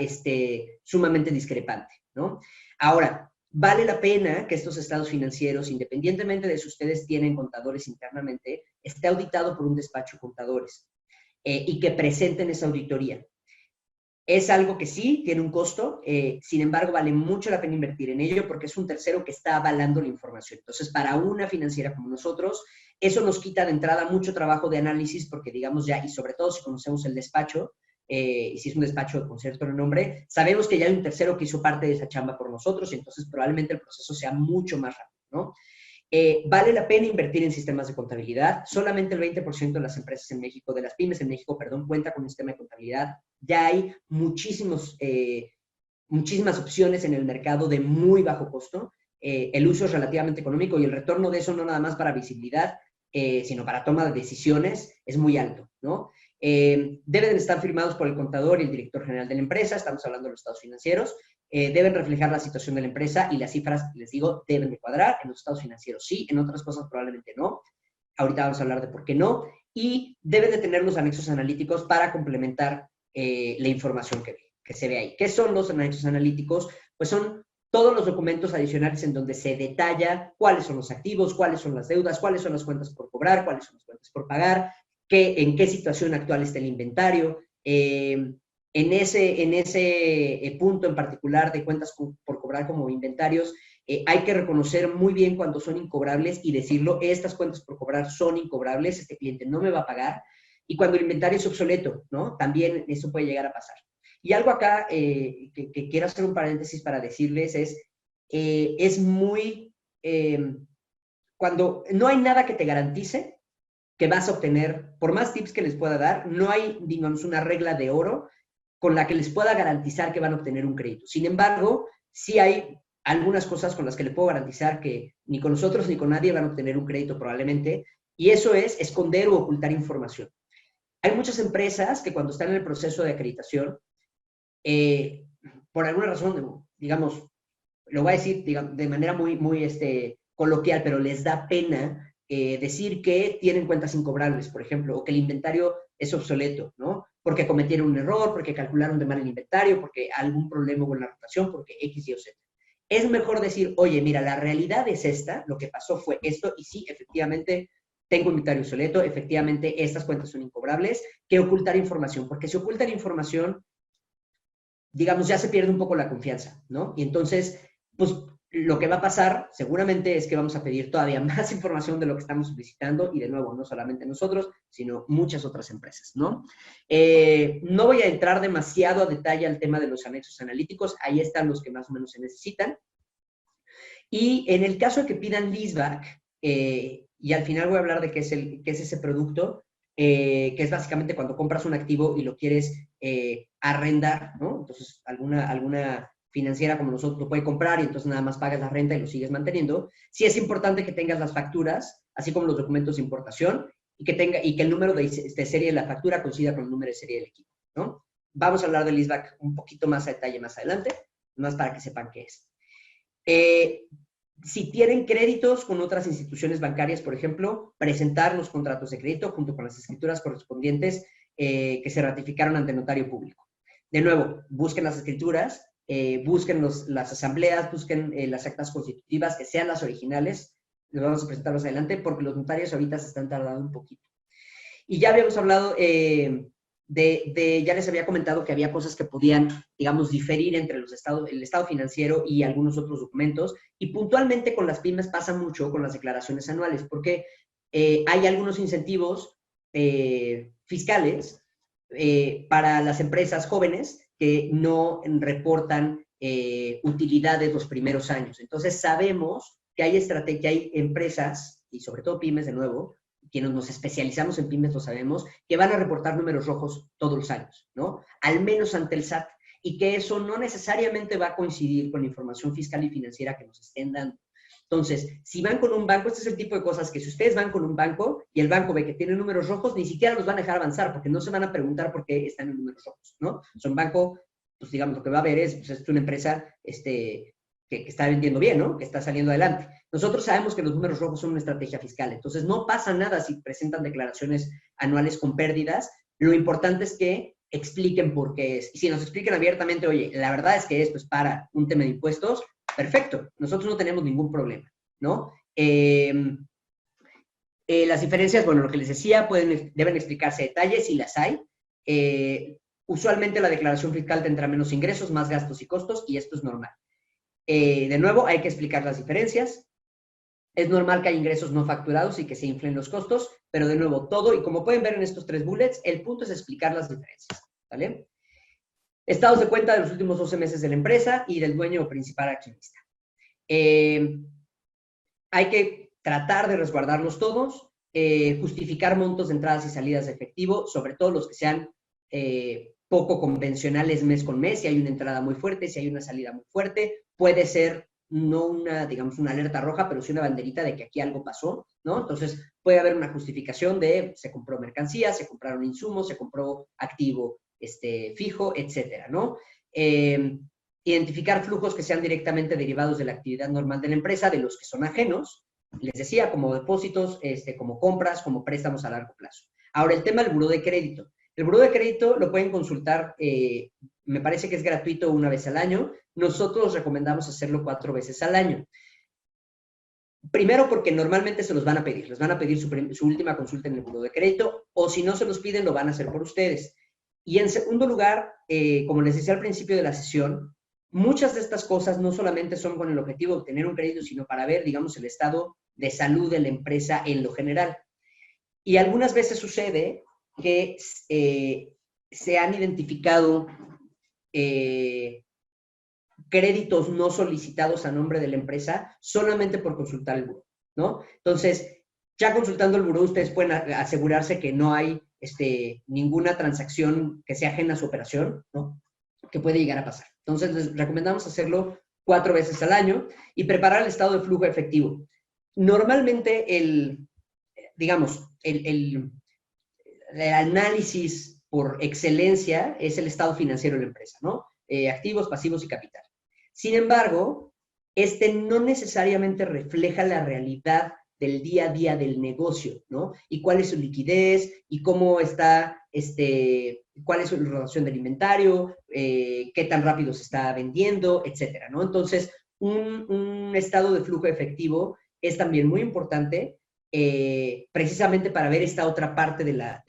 sumamente discrepante, ¿no? Ahora, vale la pena que estos estados financieros, independientemente de si ustedes tienen contadores internamente, esté auditado por un despacho de contadores y que presenten esa auditoría. Es algo que sí tiene un costo, sin embargo, vale mucho la pena invertir en ello porque es un tercero que está avalando la información. Entonces, para una financiera como nosotros, eso nos quita de entrada mucho trabajo de análisis porque, digamos ya, y sobre todo si conocemos el despacho, y si es un despacho con cierto nombre, sabemos que ya hay un tercero que hizo parte de esa chamba por nosotros y entonces probablemente el proceso sea mucho más rápido, ¿no? Vale la pena invertir en sistemas de contabilidad. Solamente el 20% de las empresas en México, de las pymes en México, perdón, cuenta con un sistema de contabilidad. Ya hay muchísimas opciones en el mercado de muy bajo costo. El uso es relativamente económico y el retorno de eso no nada más para visibilidad, sino para toma de decisiones, es muy alto, ¿no? Deben estar firmados por el contador y el director general de la empresa, estamos hablando de los estados financieros, deben reflejar la situación de la empresa y las cifras, les digo, deben de cuadrar. En los estados financieros sí, en otras cosas probablemente no. Ahorita vamos a hablar de por qué no. Y deben de tener los anexos analíticos para complementar la información que se ve ahí. ¿Qué son los anexos analíticos? Pues son todos los documentos adicionales en donde se detalla cuáles son los activos, cuáles son las deudas, cuáles son las cuentas por cobrar, cuáles son las cuentas por pagar, en qué situación actual está el inventario, en ese punto en particular de cuentas por cobrar como inventarios, hay que reconocer muy bien cuando son incobrables y decirlo, estas cuentas por cobrar son incobrables, este cliente no me va a pagar, y cuando el inventario es obsoleto, ¿no? También eso puede llegar a pasar. Y algo acá que quiero hacer un paréntesis para decirles es muy, cuando no hay nada que te garantice que vas a obtener, por más tips que les pueda dar, no hay, digamos, una regla de oro con la que les pueda garantizar que van a obtener un crédito. Sin embargo, sí hay algunas cosas con las que le puedo garantizar que ni con nosotros ni con nadie van a obtener un crédito probablemente, y eso es esconder o ocultar información. Hay muchas empresas que cuando están en el proceso de acreditación, por alguna razón, digamos, lo voy a decir digamos, de manera muy coloquial, pero les da pena decir que tienen cuentas incobrables, por ejemplo, o que el inventario es obsoleto, ¿no? Porque cometieron un error, porque calcularon de mal el inventario, porque algún problema hubo en la rotación, porque X, Y o Z. Es mejor decir, oye, mira, la realidad es esta, lo que pasó fue esto, y sí, efectivamente, tengo inventario obsoleto, efectivamente, estas cuentas son incobrables, que ocultar información, porque si ocultan información, digamos, ya se pierde un poco la confianza, ¿no? Y entonces, pues, lo que va a pasar seguramente es que vamos a pedir todavía más información de lo que estamos solicitando y de nuevo, no solamente nosotros, sino muchas otras empresas, ¿no? No voy a entrar demasiado a detalle al tema de los anexos analíticos, ahí están los que más o menos se necesitan. Y en el caso de que pidan leaseback, y al final voy a hablar de qué es ese producto, que es básicamente cuando compras un activo y lo quieres arrendar, ¿no? Entonces, alguna financiera como nosotros lo puede comprar y entonces nada más pagas la renta y lo sigues manteniendo. Sí es importante que tengas las facturas, así como los documentos de importación, y que el número de serie de la factura coincida con el número de serie del equipo, ¿no? Vamos a hablar del leaseback un poquito más a detalle más adelante, más para que sepan qué es. Si tienen créditos con otras instituciones bancarias, por ejemplo, presentar los contratos de crédito junto con las escrituras correspondientes que se ratificaron ante notario público. De nuevo, busquen las escrituras, busquen las asambleas, busquen las actas constitutivas, que sean las originales, les vamos a presentar más adelante, porque los notarios ahorita se están tardando un poquito. Y ya habíamos hablado ya les había comentado que había cosas que podían, digamos, diferir entre el estado financiero y algunos otros documentos, y puntualmente con las pymes pasa mucho con las declaraciones anuales, porque hay algunos incentivos fiscales para las empresas jóvenes que no reportan utilidades los primeros años. Entonces sabemos que hay empresas y sobre todo pymes de nuevo, quienes nos especializamos en pymes lo sabemos, que van a reportar números rojos todos los años, ¿no? Al menos ante el SAT, y que eso no necesariamente va a coincidir con la información fiscal y financiera que nos estén dando. Entonces, si van con un banco, este es el tipo de cosas que si ustedes van con un banco y el banco ve que tiene números rojos, ni siquiera los van a dejar avanzar, porque no se van a preguntar por qué están en números rojos, ¿no? Son banco, pues digamos, lo que va a ver es, pues, es una empresa que está vendiendo bien, ¿no? Que está saliendo adelante. Nosotros sabemos que los números rojos son una estrategia fiscal, entonces no pasa nada si presentan declaraciones anuales con pérdidas. Lo importante es que expliquen por qué es. Y si nos explican abiertamente, oye, la verdad es que esto es para un tema de impuestos, perfecto, nosotros no tenemos ningún problema, ¿no? Las diferencias, bueno, lo que les decía, deben explicarse detalles si las hay. Usualmente la declaración fiscal tendrá menos ingresos, más gastos y costos, y esto es normal. De nuevo, hay que explicar las diferencias. Es normal que haya ingresos no facturados y que se inflen los costos, pero de nuevo, todo, y como pueden ver en estos 3 bullets, el punto es explicar las diferencias, ¿vale? Estados de cuenta de los últimos 12 meses de la empresa y del dueño o principal accionista. Hay que tratar de resguardarlos todos, justificar montos de entradas y salidas de efectivo, sobre todo los que sean poco convencionales mes con mes. Si hay una entrada muy fuerte, si hay una salida muy fuerte, puede ser no una, digamos, una alerta roja, pero sí una banderita de que aquí algo pasó, ¿no? Entonces, puede haber una justificación de se compró mercancía, se compraron insumos, se compró activo fijo, etcétera, ¿no? Identificar flujos que sean directamente derivados de la actividad normal de la empresa, de los que son ajenos, les decía, como depósitos, como compras, como préstamos a largo plazo. Ahora, el tema del buró de crédito. El buró de crédito lo pueden consultar, me parece que es gratuito una vez al año. Nosotros recomendamos hacerlo 4 veces al año. Primero porque normalmente se los van a pedir. Les van a pedir su última consulta en el buró de crédito, o si no se los piden, lo van a hacer por ustedes. Y en segundo lugar, como les decía al principio de la sesión, muchas de estas cosas no solamente son con el objetivo de obtener un crédito, sino para ver, digamos, el estado de salud de la empresa en lo general. Y algunas veces sucede que se han identificado créditos no solicitados a nombre de la empresa solamente por consultar el buró, ¿no? Entonces, ya consultando el buró, ustedes pueden asegurarse que no hay ninguna transacción que sea ajena a su operación, ¿no? Que puede llegar a pasar. Entonces, les recomendamos hacerlo 4 veces al año y preparar el estado de flujo efectivo. Normalmente, digamos, el análisis por excelencia es el estado financiero de la empresa, ¿no? Activos, pasivos y capital. Sin embargo, no necesariamente refleja la realidad del día a día del negocio, ¿no? Y cuál es su liquidez, y cómo está, cuál es su relación del inventario, qué tan rápido se está vendiendo, etcétera, ¿no? Entonces, un estado de flujo efectivo es también muy importante, precisamente para ver esta otra parte de la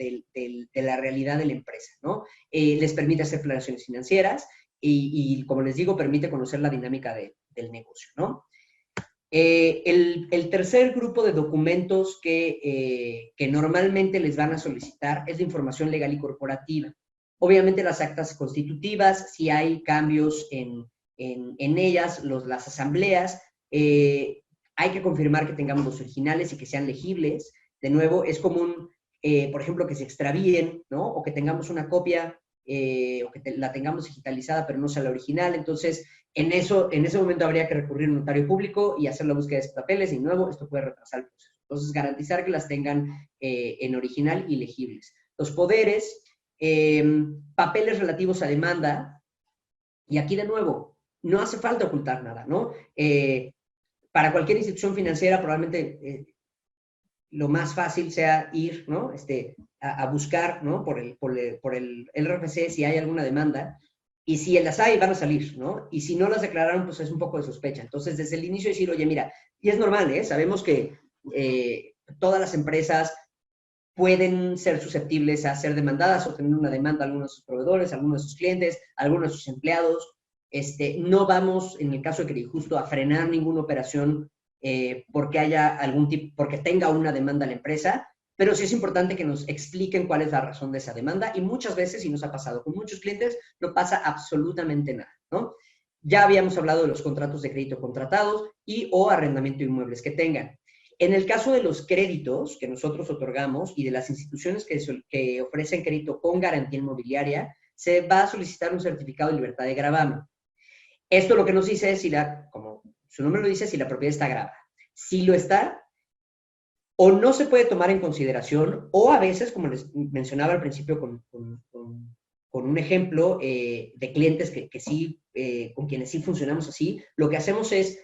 realidad de la empresa, ¿no? Les permite hacer planeaciones financieras y, como les digo, permite conocer la dinámica del negocio, ¿no? El tercer grupo de documentos que normalmente les van a solicitar es la información legal y corporativa. Obviamente las actas constitutivas, si hay cambios en ellas, las asambleas, hay que confirmar que tengamos los originales y que sean legibles. De nuevo, es común, por ejemplo, que se extravíen, ¿no? O que tengamos una copia, o que la tengamos digitalizada, pero no sea la original. Entonces, en ese momento habría que recurrir a un notario público y hacer la búsqueda de estos papeles, y de nuevo, esto puede retrasar el proceso. Entonces, garantizar que las tengan en original y legibles. Los poderes, papeles relativos a demanda, y aquí de nuevo, no hace falta ocultar nada, ¿no? Para cualquier institución financiera, probablemente lo más fácil sea ir, ¿no? A buscar, ¿no? Por el RFC si hay alguna demanda, y si las hay, van a salir, ¿no? Y si no las declararon, pues es un poco de sospecha. Entonces, desde el inicio decir, oye, mira, y es normal, ¿eh? Sabemos que todas las empresas pueden ser susceptibles a ser demandadas o tener una demanda a algunos de sus proveedores, a algunos de sus clientes, a algunos de sus empleados. No vamos, en el caso de Credijusto, a frenar ninguna operación porque haya porque tenga una demanda a la empresa, pero sí es importante que nos expliquen cuál es la razón de esa demanda, y muchas veces, y nos ha pasado con muchos clientes, no pasa absolutamente nada, ¿no? Ya habíamos hablado de los contratos de crédito contratados y o arrendamiento de inmuebles que tengan. En el caso de los créditos que nosotros otorgamos y de las instituciones que ofrecen crédito con garantía inmobiliaria, se va a solicitar un certificado de libertad de gravamen. Esto lo que nos dice es si como su nombre lo dice, si la propiedad está gravada. Si lo está, o no se puede tomar en consideración, o a veces, como les mencionaba al principio con un ejemplo de clientes que sí, con quienes sí funcionamos así, lo que hacemos es,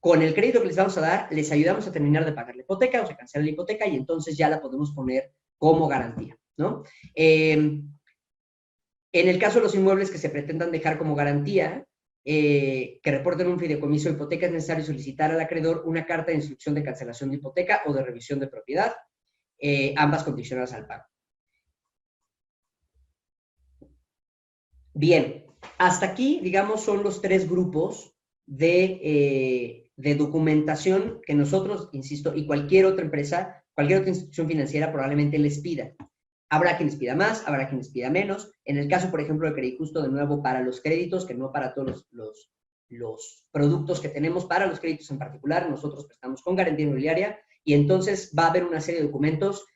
con el crédito que les vamos a dar, les ayudamos a terminar de pagar la hipoteca o se cancela la hipoteca y entonces ya la podemos poner como garantía, ¿no? En el caso de los inmuebles que se pretendan dejar como garantía, que reporten un fideicomiso de hipoteca, es necesario solicitar al acreedor una carta de instrucción de cancelación de hipoteca o de revisión de propiedad, ambas condicionadas al pago. Bien, hasta aquí, digamos, son los 3 grupos de documentación que nosotros, insisto, y cualquier otra empresa, cualquier otra institución financiera probablemente les pida. Habrá quien les pida más, habrá quien les pida menos. En el caso, por ejemplo, de Credijusto, de nuevo, para los créditos, que no para todos los productos que tenemos, para los créditos en particular, nosotros prestamos con garantía inmobiliaria y entonces va a haber una serie de documentos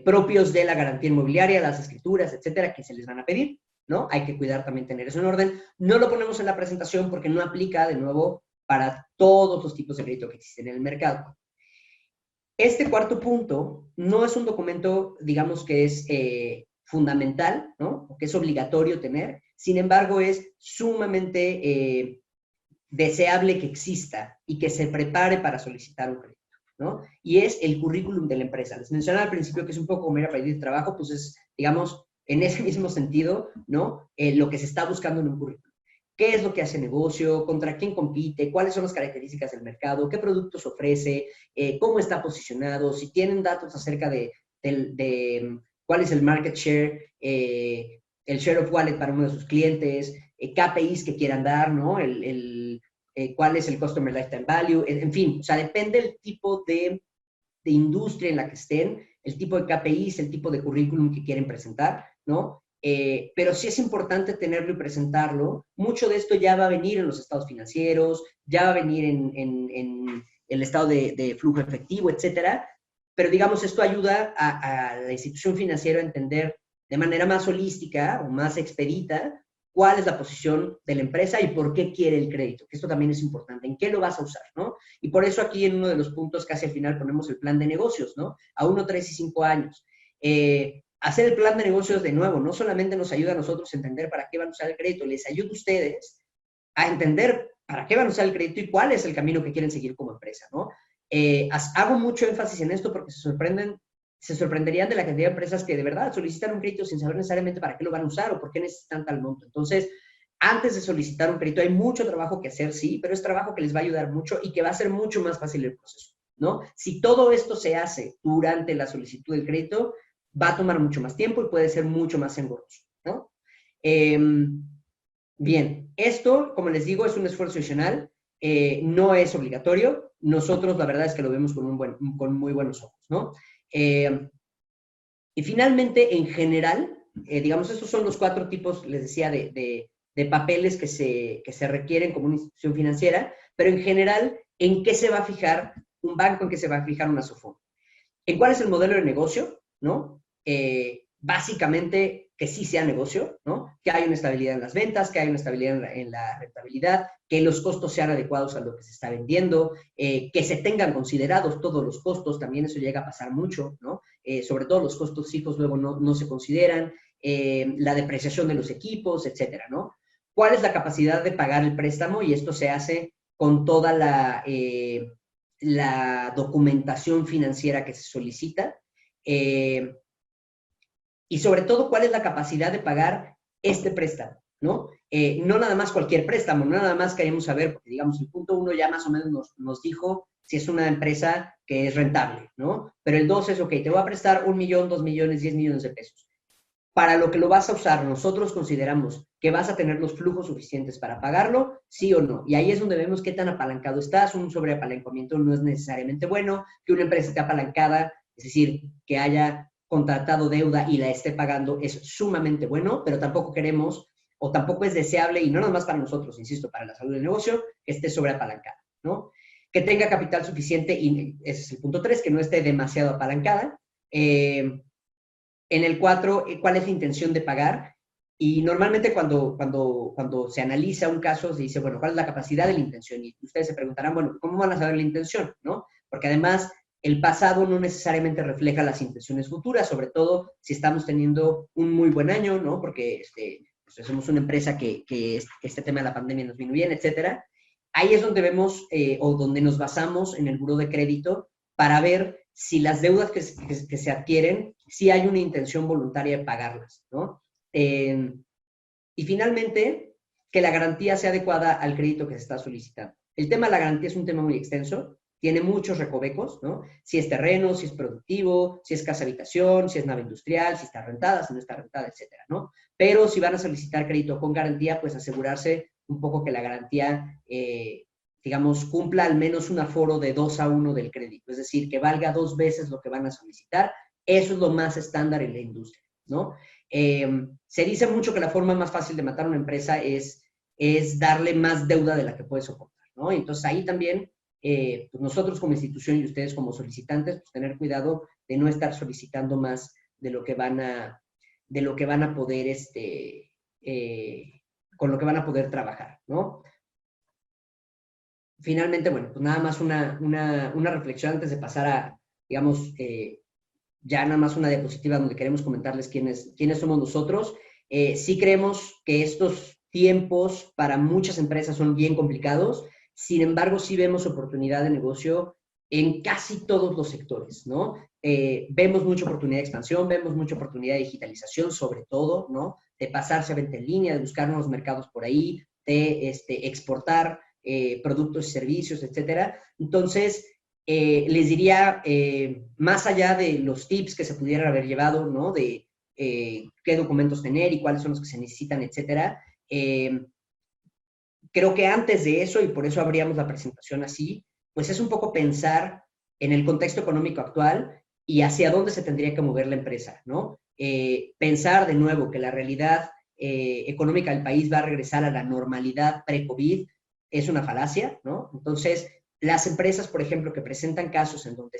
propios de la garantía inmobiliaria, las escrituras, etcétera, que se les van a pedir, ¿no? Hay que cuidar también tener eso en orden. No lo ponemos en la presentación porque no aplica, de nuevo, para todos los tipos de crédito que existen en el mercado. Este cuarto punto no es un documento, digamos, que es fundamental, ¿no? O que es obligatorio tener. Sin embargo, es sumamente deseable que exista y que se prepare para solicitar un crédito, ¿no? Y es el currículum de la empresa. Les mencionaba al principio que es un poco como ir a pedir trabajo, pues es, digamos, en ese mismo sentido, ¿no? Lo que se está buscando en un currículum. ¿Qué es lo que hace negocio? ¿Contra quién compite? ¿Cuáles son las características del mercado? ¿Qué productos ofrece? ¿Cómo está posicionado? Si tienen datos acerca de cuál es el market share, el share of wallet para uno de sus clientes, KPIs que quieran dar, ¿no? Cuál es el Customer Lifetime Value, en fin, o sea, depende del tipo de industria en la que estén, el tipo de KPIs, el tipo de currículum que quieren presentar, ¿no? Pero sí es importante tenerlo y presentarlo. Mucho de esto ya va a venir en los estados financieros, ya va a venir en el estado de flujo efectivo, etcétera. Pero, digamos, esto ayuda a la institución financiera a entender de manera más holística o más expedita cuál es la posición de la empresa y por qué quiere el crédito, que esto también es importante, en qué lo vas a usar, ¿no? Y por eso aquí en uno de los puntos casi al final ponemos el plan de negocios, ¿no? A 1, 3 y 5 años. Hacer el plan de negocios de nuevo, no solamente nos ayuda a nosotros a entender para qué van a usar el crédito, les ayuda a ustedes a entender para qué van a usar el crédito y cuál es el camino que quieren seguir como empresa, ¿no? Hago mucho énfasis en esto porque se sorprenderían de la cantidad de empresas que de verdad solicitan un crédito sin saber necesariamente para qué lo van a usar o por qué necesitan tal monto. Entonces, antes de solicitar un crédito hay mucho trabajo que hacer, sí, pero es trabajo que les va a ayudar mucho y que va a hacer mucho más fácil el proceso, ¿no? Si todo esto se hace durante la solicitud del crédito, va a tomar mucho más tiempo y puede ser mucho más engorroso, ¿no? Bien, esto, como les digo, es un esfuerzo adicional, no es obligatorio. Nosotros, la verdad es que lo vemos con muy buenos ojos, ¿no? Y finalmente, en general, digamos, estos son los 4 tipos, les decía, de papeles que se requieren como una institución financiera, pero en general, ¿en qué se va a fijar un banco, en qué se va a fijar una SOFOM? ¿En cuál es el modelo de negocio, no? Básicamente, que sí sea negocio, ¿no? Que haya una estabilidad en las ventas, que haya una estabilidad en la rentabilidad, que los costos sean adecuados a lo que se está vendiendo, que se tengan considerados todos los costos, también eso llega a pasar mucho, ¿no? Sobre todo los costos fijos luego no se consideran, la depreciación de los equipos, etcétera, ¿no? ¿Cuál es la capacidad de pagar el préstamo? Y esto se hace con toda la documentación financiera que se solicita. Y sobre todo, ¿cuál es la capacidad de pagar este préstamo? ¿No? No nada más cualquier préstamo, no nada más queremos saber, porque digamos, el punto 1 ya más o menos nos dijo si es una empresa que es rentable, ¿no? Pero el 2 es, ok, te voy a prestar 1 millón, 2 millones, 10 millones de pesos. Para lo que lo vas a usar, nosotros consideramos que vas a tener los flujos suficientes para pagarlo, sí o no. Y ahí es donde vemos qué tan apalancado estás. Un sobreapalancamiento no es necesariamente bueno, que una empresa esté apalancada, es decir, que haya contratado deuda y la esté pagando, es sumamente bueno, pero tampoco queremos, o tampoco es deseable, y no nada más para nosotros, insisto, para la salud del negocio, que esté sobreapalancada, ¿no? que tenga capital suficiente, y ese es el punto 3, que no esté demasiado apalancada. En el 4, ¿cuál es la intención de pagar? Y normalmente cuando se analiza un caso, se dice, bueno, ¿cuál es la capacidad de la intención? Y ustedes se preguntarán, bueno, ¿cómo van a saber la intención? ¿No? Porque además el pasado no necesariamente refleja las intenciones futuras, sobre todo si estamos teniendo un muy buen año, ¿no? Porque pues somos una empresa que este tema de la pandemia nos vino bien, etcétera. Ahí es donde vemos o donde nos basamos en el buró de crédito para ver si las deudas que se adquieren, si hay una intención voluntaria de pagarlas, ¿no? Y finalmente, que la garantía sea adecuada al crédito que se está solicitando. El tema de la garantía es un tema muy extenso, tiene muchos recovecos, ¿no? Si es terreno, si es productivo, si es casa habitación, si es nave industrial, si está rentada, si no está rentada, etcétera, ¿no? Pero si van a solicitar crédito con garantía, pues asegurarse un poco que la garantía, digamos, cumpla al menos un aforo de 2-1 del crédito, es decir, que valga 2 veces lo que van a solicitar. Eso es lo más estándar en la industria, ¿no? Se dice mucho que la forma más fácil de matar a una empresa es darle más deuda de la que puede soportar, ¿no? Entonces ahí también, pues nosotros como institución y ustedes como solicitantes, pues tener cuidado de no estar solicitando más de lo que van a poder, con lo que van a poder trabajar, ¿no? Finalmente, bueno, pues nada más una reflexión antes de pasar a, digamos, ya nada más una diapositiva donde queremos comentarles quiénes somos nosotros. Sí creemos que estos tiempos para muchas empresas son bien complicados, sin embargo, sí vemos oportunidad de negocio en casi todos los sectores, ¿no? Vemos mucha oportunidad de expansión, vemos mucha oportunidad de digitalización, sobre todo, ¿no? De pasarse a venta en línea, de buscar nuevos mercados por ahí, de exportar productos y servicios, etcétera. Entonces, les diría, más allá de los tips que se pudieran haber llevado, ¿no? De qué documentos tener y cuáles son los que se necesitan, etcétera. Creo que antes de eso, y por eso abríamos la presentación así, pues es un poco pensar en el contexto económico actual y hacia dónde se tendría que mover la empresa, ¿no? Pensar de nuevo que la realidad económica del país va a regresar a la normalidad pre-COVID es una falacia, ¿no? Entonces, las empresas, por ejemplo, que presentan casos en donde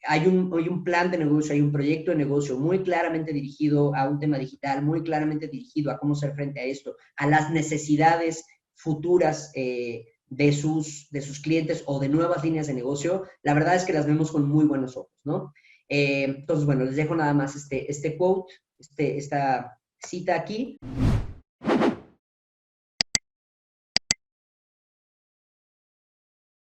hay un plan de negocio, hay un proyecto de negocio muy claramente dirigido a un tema digital, muy claramente dirigido a cómo hacer frente a esto, a las necesidades futuras de sus clientes o de nuevas líneas de negocio, la verdad es que las vemos con muy buenos ojos, ¿no? Entonces, bueno, les dejo nada más este quote, esta cita aquí.